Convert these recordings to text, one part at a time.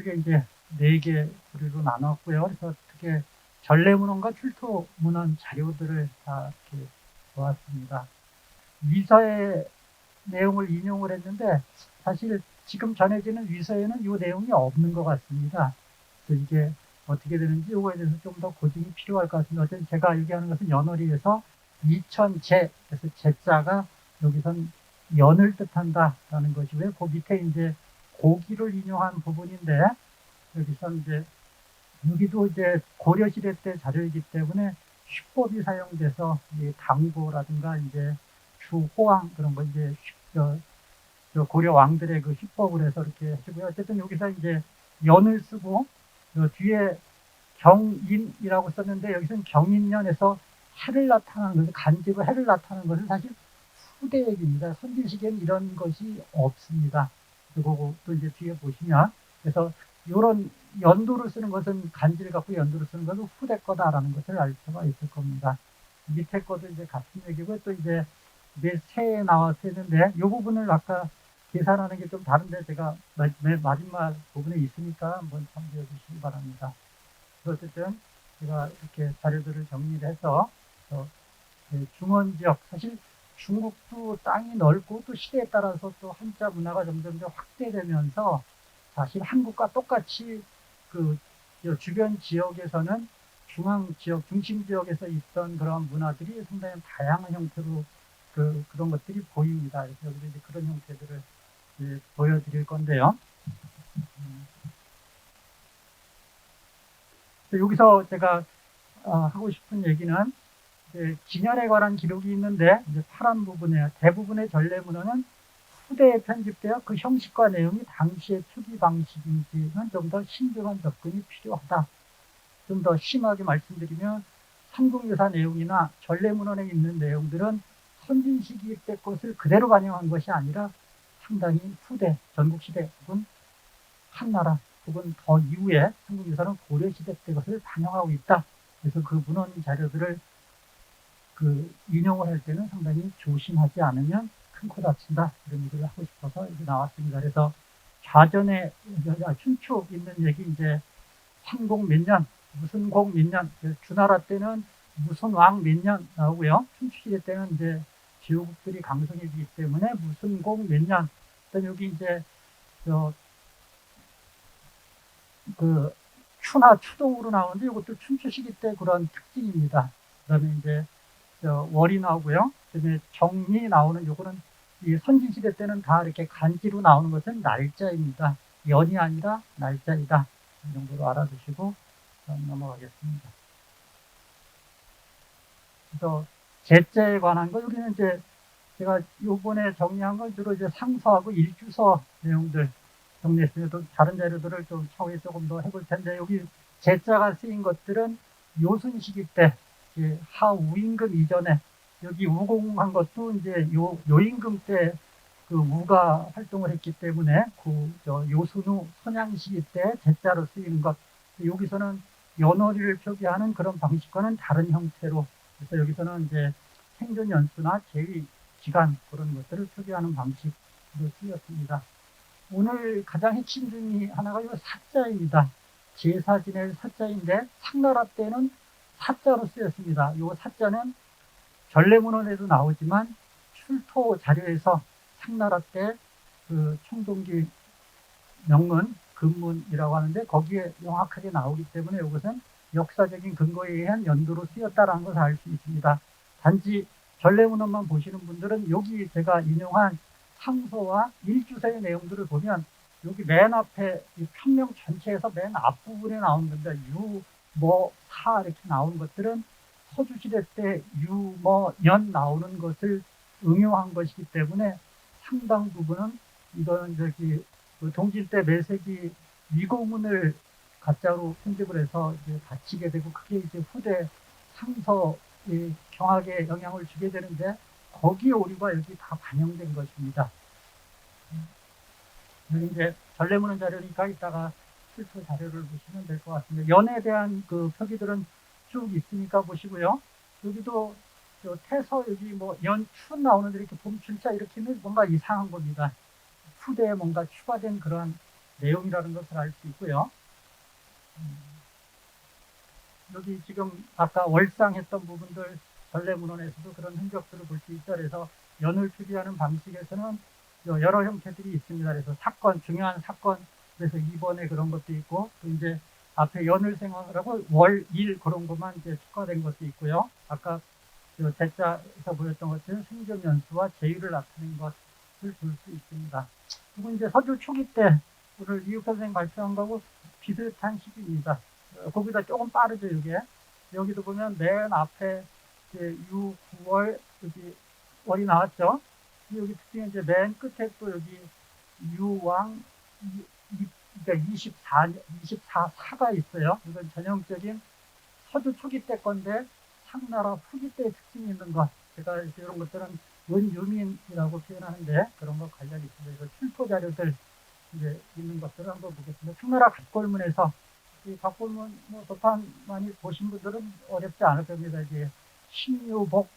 크게 이제 4개 부류로 나눴고요. 그래서 특히 전래문헌과 출토문헌 자료들을 다 이렇게 보았습니다. 위서의 내용을 인용을 했는데 사실 지금 전해지는 위서에는 이 내용이 없는 것 같습니다. 그래서 이게 어떻게 되는지 이거에 대해서 좀 더 고증이 필요할 것 같습니다. 어쨌든 제가 얘기하는 것은 연월이에서 이천제, 그래서 제자가 여기선 연을 뜻한다라는 것이고요. 그 밑에 이제 고기를 인용한 부분인데 여기서 이제 여기도 이제 고려시대 때 자료이기 때문에 휘법이 사용돼서 당고라든가 이제 주호왕 그런 거 이제 저 고려 왕들의 그 휘법을 해서 이렇게 해주고요. 어쨌든 여기서 이제 연을 쓰고 뒤에 경인이라고 썼는데 여기서는 경인년에서 해를 나타내는 것을 간직을 해를 나타내는 것은 사실 후대 얘기입니다. 선진시기에는 이런 것이 없습니다. 그리고 또 이제 뒤에 보시면 그래서 이런 연도를 쓰는 것은 간지를 갖고 연도를 쓰는 것은 후대 거다라는 것을 알 수가 있을 겁니다. 밑에 것도 이제 같은 얘기고 또 이제 새에 나와서 했는데 이 부분을 아까 계산하는 게 좀 다른데 제가 맨 마지막 부분에 있으니까 한번 참조해 주시기 바랍니다. 어쨌든 제가 이렇게 자료들을 정리를 해서 중원 지역, 사실 중국도 땅이 넓고 또 시대에 따라서 또 한자 문화가 점점 더 확대되면서 사실 한국과 똑같이 그 주변 지역에서는 중앙 지역, 중심 지역에서 있던 그런 문화들이 상당히 다양한 형태로 그런 것들이 보입니다. 그래서 여기서 이제 그런 형태들을 보여드릴 건데요. 여기서 제가 하고 싶은 얘기는 진열에 관한 기록이 있는데 이제 파란 부분에 대부분의 전래문헌은 후대에 편집되어 그 형식과 내용이 당시의 표기 방식인지는 좀 더 신중한 접근이 필요하다. 좀 더 심하게 말씀드리면 삼국유사 내용이나 전래문헌에 있는 내용들은 선진 시기 때 것을 그대로 반영한 것이 아니라 상당히 후대, 전국시대 혹은 한나라 혹은 더 이후에 삼국유사는 고려시대 때 것을 반영하고 있다. 그래서 그 문헌 자료들을 인용을 할 때는 상당히 조심하지 않으면 큰 코 다친다. 이런 얘기를 하고 싶어서 이제 나왔습니다. 그래서 좌전에 춘추 있는 얘기 이제 상공 몇 년, 무슨 공 몇 년, 주나라 때는 무슨 왕 몇 년 나오고요. 춘추시대 때는 이제 지호국들이 강성해지기 때문에 무슨 공 몇 년. 그다음 여기 이제 추나 추동으로 나오는데 이것도 춘추 시기 때 그런 특징입니다. 그다음에 이제 월이 나오고요. 그다음에 정이 나오는 요거는 이 선진시대 때는 다 이렇게 간지로 나오는 것은 날짜입니다. 연이 아니라 날짜이다. 이 정도로 알아두시고 넘어가겠습니다. 그래서 제자에 관한 거 여기는 이제 제가 요번에 정리한 건 주로 이제 상서하고 일주서 내용들 정리했습니다. 또 다른 자료들을 좀 차후에 조금 더 해볼 텐데 여기 제자가 쓰인 것들은 요순 시기 때 하우임금 이전에 여기 우공한 것도 이제 요임금 때 그 우가 활동을 했기 때문에 요순 후 선양 시기 때 제자로 쓰이는 것 여기서는 연월일을 표기하는 그런 방식과는 다른 형태로 그래서 여기서는 이제 생존 연수나 제위 기간 그런 것들을 표기하는 방식으로 쓰였습니다. 오늘 가장 핵심 중에 하나가 이 사자입니다. 제사 지낼 사자인데 상나라 때는 사자로 쓰였습니다. 이 사자는 전래문헌에도 나오지만 출토 자료에서 상나라 때 그 청동기 명문 근문이라고 하는데 거기에 명확하게 나오기 때문에 이것은 역사적인 근거에 의한 연도로 쓰였다라는 것을 알 수 있습니다. 단지 전래문헌만 보시는 분들은 여기 제가 인용한 상서와 일주서의 내용들을 보면 여기 맨 앞에 이 편명 전체에서 맨 앞부분에 나오는 건데 유, 뭐, 사 이렇게 나오는 것들은 서주시대 때 유, 뭐, 연 나오는 것을 응용한 것이기 때문에 상당 부분은 이거는 동진 때 매색이 위고문을 가짜로 편집을 해서 이제 바치게 되고 그게 이제 후대 상서에 경악에 영향을 주게 되는데 거기에 오류가 여기 다 반영된 것입니다. 여기 이제 전래문헌 자료니까 이따가 출토 자료를 보시면 될 것 같습니다. 연에 대한 그 표기들은 쭉 있으니까 보시고요. 여기도 태서 여기 뭐 연추 나오는데 이렇게 봄춘자 이렇게 하면 뭔가 이상한 겁니다. 후대에 뭔가 추가된 그런 내용이라는 것을 알 수 있고요. 여기 지금 아까 월상했던 부분들 전래문헌에서도 그런 흔적들을 볼 수 있다. 그래서 연을 추리하는 방식에서는 여러 형태들이 있습니다. 그래서 사건, 중요한 사건, 그래서 2번에 그런 것도 있고, 또 이제 앞에 연을 생각하고 월, 일 그런 것만 이제 추가된 것도 있고요. 아까 대자에서 보였던 것처럼 생존연수와 제휴를 나타낸 것을 볼 수 있습니다. 그리고 이제 서주 초기 때 오늘 이육 선생님 발표한 거하고 비슷한 시기입니다. 거기다 조금 빠르죠, 이게. 여기도 보면 맨 앞에 이제 6, 9월, 여기 월이 나왔죠. 여기 특징은 이제 맨 끝에 또 여기 유왕, 그러니까 24사가 있어요. 이건 전형적인 서주 초기 때 건데 상나라 후기 때의 특징이 있는 것. 제가 이런 것들은 원유민이라고 표현하는데 그런 거 관련이 있습니다. 그래서 출토 자료들 이제 있는 것들을 한번 보겠습니다. 청나라 갑골문에서 이 갑골문 뭐 도판 많이 보신 분들은 어렵지 않을 겁니다. 이제 신유복,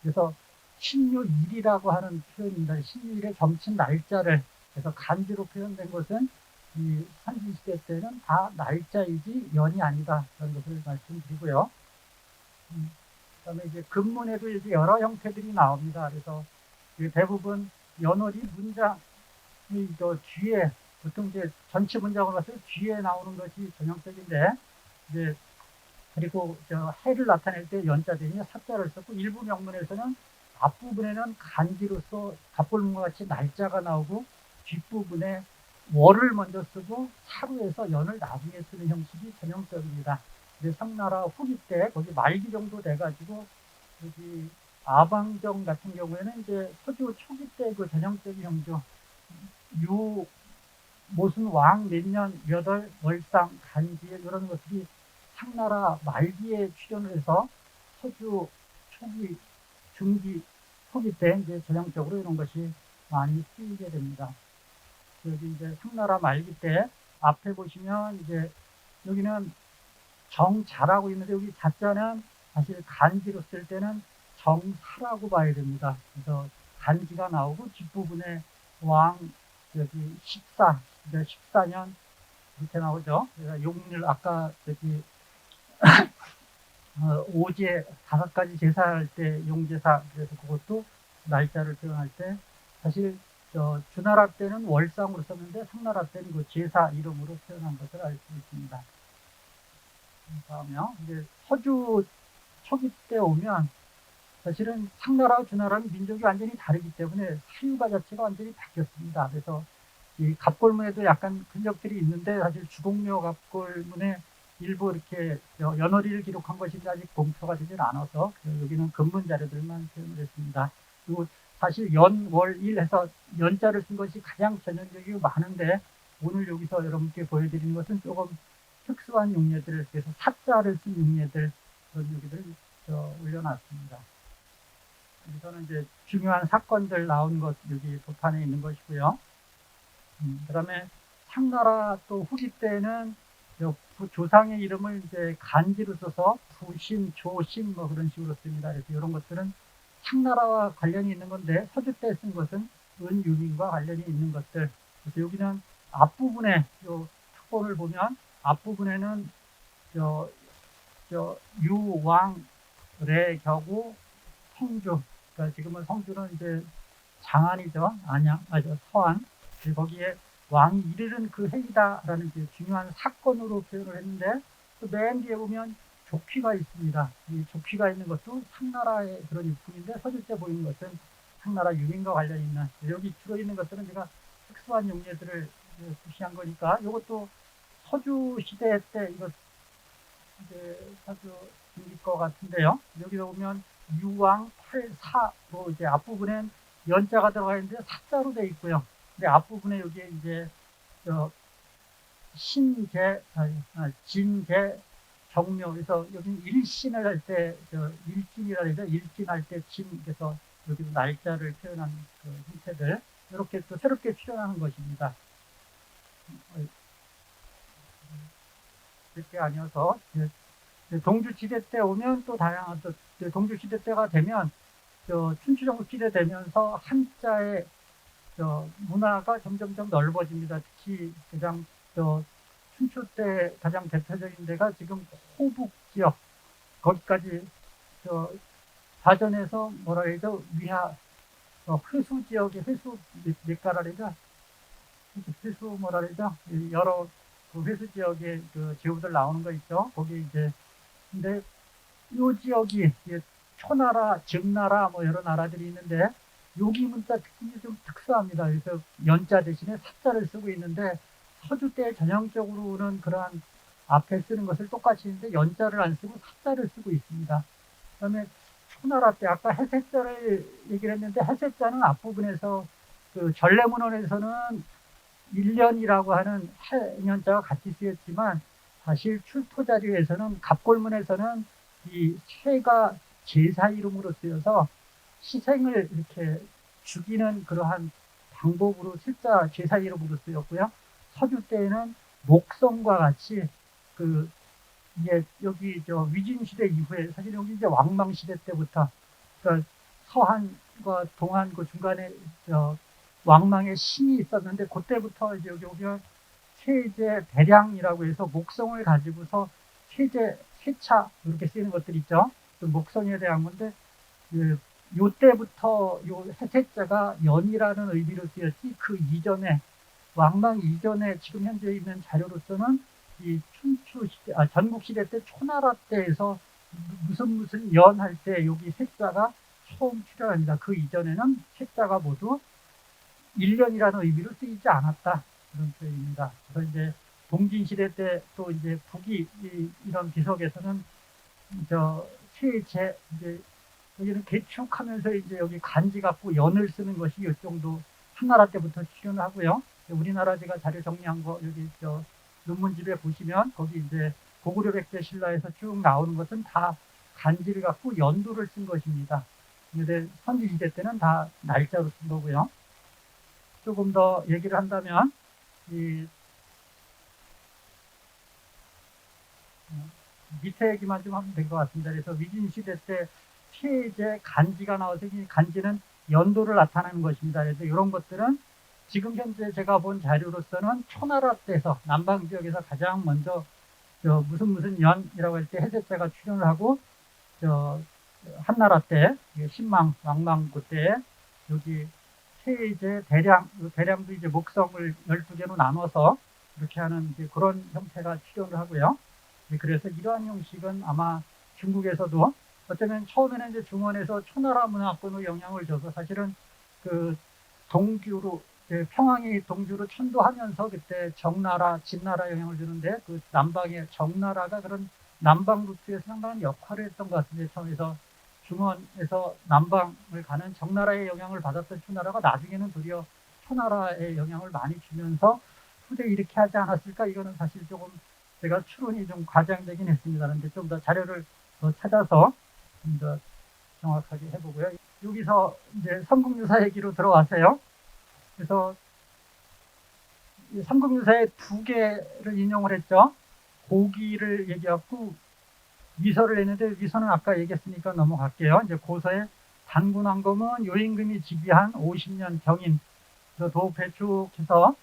그래서 신유일이라고 하는 표현입니다. 신유일의 점친 날짜를 그래서 간지로 표현된 것은 이 선진시대 때는 다 날짜이지 연이 아니다 그런 것을 말씀드리고요. 그다음에 이제 금문에도 이제 여러 형태들이 나옵니다. 그래서 대부분 연월이 문장이 뒤에 보통 이제 전체 문장으로 봤을 때 뒤에 나오는 것이 전형적인데 이제 그리고 해를 나타낼 때 연자 대신에 사자를 썼고 일부 명문에서는 앞부분에는 간지로서 갑골문과 같이 날짜가 나오고 뒷부분에 월을 먼저 쓰고 사루에서 연을 나중에 쓰는 형식이 전형적입니다. 이제 상나라 후기 때 거기 말기 정도 돼가지고 여기 아방정 같은 경우에는 이제 서주 초기 때 그 전형적인 형조 유 무슨 왕 몇 년 몇 월 월상 간지 이런 것들이 상나라 말기에 출연을 해서 서주 초기 중기 후기 때 이제 전형적으로 이런 것이 많이 쓰이게 됩니다. 여기 이제 상나라 말기 때 앞에 보시면 이제 여기는 정자라고 있는데 여기 자자는 사실 간지로 쓸 때는 정사라고 봐야 됩니다. 그래서 간지가 나오고 뒷부분에 왕 여기 14년 이렇게 나오죠. 용일 아까 저기 오제 5가지 제사할 때 용제사 그래서 그것도 날짜를 표현할 때 사실 주나라 때는 월상으로 썼는데 상나라 때는 그 제사 이름으로 표현한 것을 알 수 있습니다. 다음요. 이제 서주 초기 때 오면 사실은 상나라와 주나라는 민족이 완전히 다르기 때문에 사유가 자체가 완전히 바뀌었습니다. 그래서 이 갑골문에도 약간 흔적들이 있는데 사실 주공묘 갑골문에 일부 이렇게 연월일을 기록한 것이 아직 공표가 되질 않아서 여기는 근문 자료들만 표현을 했습니다. 그리고 사실 연, 월, 일 해서 연자를 쓴 것이 가장 전형적이고 많은데 오늘 여기서 여러분께 보여드리는 것은 조금 특수한 용례들을 그래서 사자를 쓴 용례들 그런 여기들 올려놨습니다. 여기서는 이제 중요한 사건들 나온 것 여기 도판에 있는 것이고요. 그 다음에 상나라 또 후기 때는 조상의 이름을 이제 간지로 써서 부신, 조신 뭐 그런 식으로 씁니다. 그래서 이런 것들은 상나라와 관련이 있는 건데 서주 때 쓴 것은 은유민과 관련이 있는 것들. 그래서 여기는 앞부분에 요 특본을 보면 앞부분에는 유왕, 래, 격우, 성주. 그러니까 지금은 성주는 이제 장안이죠. 안양, 서안. 거기에 왕이 이르는 그 해이다라는 중요한 사건으로 표현을 했는데 맨 뒤에 보면 조퀴가 있습니다. 이 조퀴가 있는 것도 상나라의 그런 유품인데 서줄 때 보이는 것은 상나라 유민과 관련이 있는 여기 주로 있는 것들은 제가 특수한 용례들을 표시한 거니까 이것도 서주 시대 때 이거 이제 서주 중기 거 같은데요. 여기도 보면 유왕 84로 이제 앞부분엔 연자가 들어가 있는데 사자로 되어 있고요. 근데 앞부분에 여기에 이제 신계, 진계, 정묘. 그래서 여기 일신을 할 때 일진이라 해서 일진할 때 진. 그래서 여기도 날짜를 표현한 그 형태들 이렇게 또 새롭게 출연하는 것입니다. 그게 아니어서 동주시대 때 오면 또 다양한 동주시대 때가 되면 춘추전국시대 되면서 한자에 문화가 점점점 넓어집니다. 특히 가장 춘추 때 가장 대표적인 데가 지금 호북 지역, 거기까지 사전에서 뭐라 해도 위하 회수 지역의 회수 몇 가라리가 회수 뭐라 그러죠? 여러 그 회수 지역의 그 지구들 나오는 거 있죠. 거기 이제 근데 이 지역이 초나라, 증나라 뭐 여러 나라들이 있는데 여기 문자 특징이 좀 특수합니다. 그래서 연자 대신에 사자를 쓰고 있는데 서주 때 전형적으로는 그러한 앞에 쓰는 것을 똑같이 했는데 연자를 안 쓰고 사자를 쓰고 있습니다. 그다음에 초나라 때 아까 해세자를 얘기를 했는데 해세자는 앞부분에서 그 전래문헌에서는 1년이라고 하는 해년자와 같이 쓰였지만 사실 출토 자료에서는 갑골문에서는 이 새가 제사 이름으로 쓰여서 희생을 이렇게 죽이는 그러한 방법으로 실자 제사 이름으로 쓰였고요. 서주 때에는 목성과 같이 그 이게 여기 위진 시대 이후에 사실 여기 이제 왕망 시대 때부터 그러니까 서한과 동한 그 중간에 왕망의 신이 있었는데 그때부터 이제 여기가 세제 대량이라고 해서 목성을 가지고서 세차 이렇게 쓰이는 것들이 있죠. 그 목성에 대한 건데 요 때부터 요 해세자가 연이라는 의미로 쓰였지 그 이전에 왕망 이전에 지금 현재 있는 자료로서는 이 춘추 시대, 전국 시대 때 초나라 때에서 무슨 연 할 때 여기 세자가 처음 출현합니다. 그 이전에는 세자가 모두 1년이라는 의미로 쓰이지 않았다. 그런 표현입니다. 그래서 이제 동진시대 때 또 이제 북이 이런 비석에서는 세제 이제 여기는 개축하면서 이제 여기 간지 갖고 연을 쓰는 것이 이 정도 한나라 때부터 출현을 하고요. 우리나라 제가 자료 정리한 거 여기 논문집에 보시면 거기 이제 고구려 백제 신라에서 쭉 나오는 것은 다 간지를 갖고 연도를 쓴 것입니다. 근데 선지시대 때는 다 날짜로 쓴 거고요. 조금 더 얘기를 한다면 이 밑에 얘기만 좀 하면 될 것 같습니다. 그래서 위진시대 때 세제 간지가 나와서 이 간지는 연도를 나타내는 것입니다. 그래서 이런 것들은 지금 현재 제가 본 자료로서는 초나라 때에서 남방 지역에서 가장 먼저 무슨 연이라고 할 때 해세자가 출현을 하고 한나라 때 신망 왕망 그때 여기 세제 대량도 이제 목성을 12개로 나눠서 이렇게 하는 이제 그런 형태가 출현을 하고요. 그래서 이러한 형식은 아마 중국에서도 어쩌면 처음에는 이제 중원에서 초나라 문화권으로 영향을 줘서 사실은 그 동주로 평양이 동주로 천도하면서 그때 정나라, 진나라 영향을 주는데 그 남방의 정나라가 그런 남방 루트에 상당한 역할을 했던 것 같은데 처음에서 중원에서 남방을 가는 정나라의 영향을 받았던 초나라가 나중에는 도리어 초나라의 영향을 많이 주면서 후대에 이렇게 하지 않았을까? 이거는 사실 조금 제가 추론이 좀 과장되긴 했습니다. 그런데 좀 더 자료를 더 찾아서 좀 더 정확하게 해보고요. 여기서 이제 삼국유사 얘기로 들어와서요. 그래서 삼국유사에 두 개를 인용을 했죠. 고기를 얘기하고 위서를 했는데 위서는 아까 얘기했으니까 넘어갈게요. 이제 고서에 단군왕검은 요임금이 즉위한 50년 경인 도읍에 쭉 해서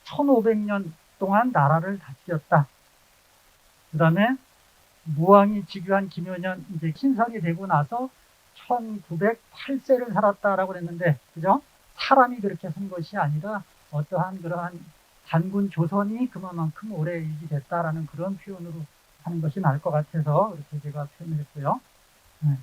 1500년 동안 나라를 다스렸다. 그 다음에 무왕이 즉위한 김효년 이제 신설이 되고 나서 1908세를 살았다라고 그랬는데 그죠? 사람이 그렇게 산 것이 아니라 어떠한 그러한 단군 조선이 그만큼 오래 유지됐다라는 그런 표현으로 하는 것이 나을 것 같아서 이렇게 제가 표현을 했고요. 네.